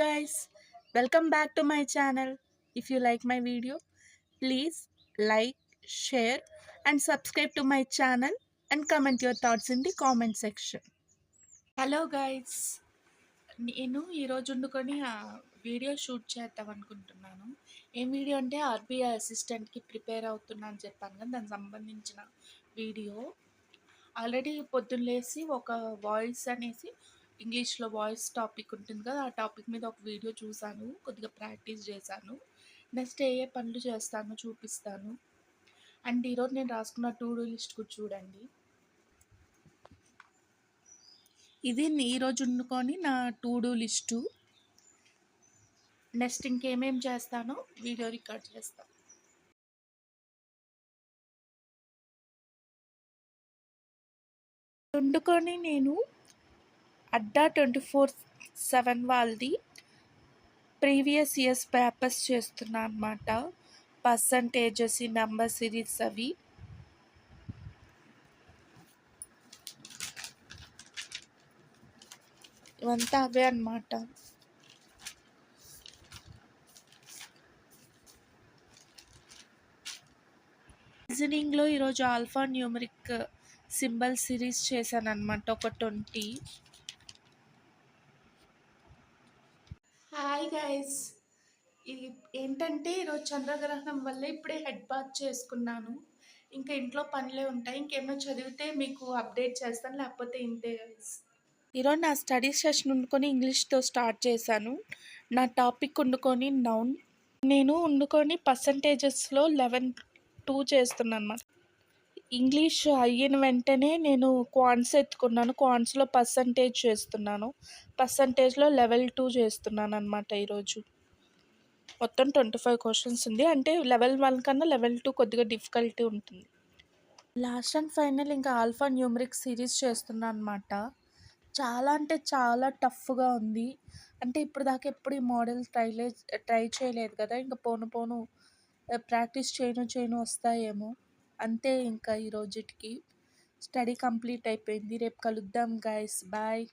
guys, welcome back to my channel. If you like my video, please like, share and subscribe to my channel and comment your thoughts in the comment section. Hello guys, నేను ఈరోజు వండుకొని video shoot చేద్దాం అనుకుంటున్నాను. ఏం video అంటే RBI అసిస్టెంట్కి prepare అవుతున్నా అని చెప్పాను కదా, దానికి సంబంధించిన వీడియో. ఆల్రెడీ పొద్దున్న లేసి ఒక వాయిస్ అనేసి ఇంగ్లీష్లో వాయిస్ టాపిక్ ఉంటుంది కదా, ఆ టాపిక్ మీద ఒక వీడియో చూశాను, కొద్దిగా ప్రాక్టీస్ చేశాను. నెక్స్ట్ ఏ పనులు చేస్తానో చూపిస్తాను. అండ్ ఈరోజు నేను రాసుకున్న టు డూ లిస్ట్ కూడా చూడండి. ఇది ఈరోజు వండుకొని నా టు డూ లిస్టు. నెక్స్ట్ ఇంకేమేం చేస్తానో వీడియో రికార్డ్ చేస్తాను. వండుకొని నేను అడ్డా 24/7 వాళ్ళది ప్రీవియస్ ఇయర్స్ పేపర్స్ చేస్తున్నా అనమాట. పర్సంటేజెస్, నెంబర్ సిరీస్ అవి. ఇవంతా అవే అనమాట. రీజనింగ్లో ఈరోజు ఆల్ఫా న్యూమరిక్ సింబల్ సిరీస్ చేశాను అనమాట, ఒక 20. హాయ్ గైస్, ఇది ఏంటంటే ఈరోజు చంద్రగ్రహణం వల్ల ఇప్పుడే హెడ్ బాత్ చేసుకున్నాను. ఇంకా ఇంట్లో పనులే ఉంటాయి. ఇంకేమో చదివితే మీకు అప్డేట్ చేస్తాను, లేకపోతే ఇంతే గైస్. ఈరోజు నా స్టడీ సెషన్ వండుకొని ఇంగ్లీష్తో స్టార్ట్ చేశాను. నా టాపిక్ వండుకొని నౌన్. నేను వండుకొని పర్సంటేజెస్లో 11-2 చేస్తున్నాను అన్నమాట. ఇంగ్లీష్ అయిన వెంటనే నేను క్వాంట్స్ ఎత్తుకున్నాను. క్వాంట్స్లో పర్సంటేజ్ చేస్తున్నాను. పర్సంటేజ్లో లెవెల్ 2 చేస్తున్నాను అనమాట. ఈరోజు మొత్తం 25 క్వశ్చన్స్ ఉంది. అంటే లెవెల్ 1 కన్నా లెవెల్ 2 కొద్దిగా డిఫికల్టీ ఉంటుంది. లాస్ట్ అండ్ ఫైనల్ ఇంకా ఆల్ఫా న్యూమరిక్ సిరీస్ చేస్తున్నాను అనమాట. చాలా అంటే చాలా టఫ్గా ఉంది. అంటే ఇప్పుడు దాకా ఎప్పుడు ఈ మోడల్ ట్రై చేయలేదు కదా, ఇంకా పోను ప్రాక్టీస్ చేయను వస్తాయేమో. అంతే, ఇంకా ఈ రోజుటికి స్టడీ కంప్లీట్ అయిపోయింది. రేపు కలుద్దాం గైస్, బాయ్.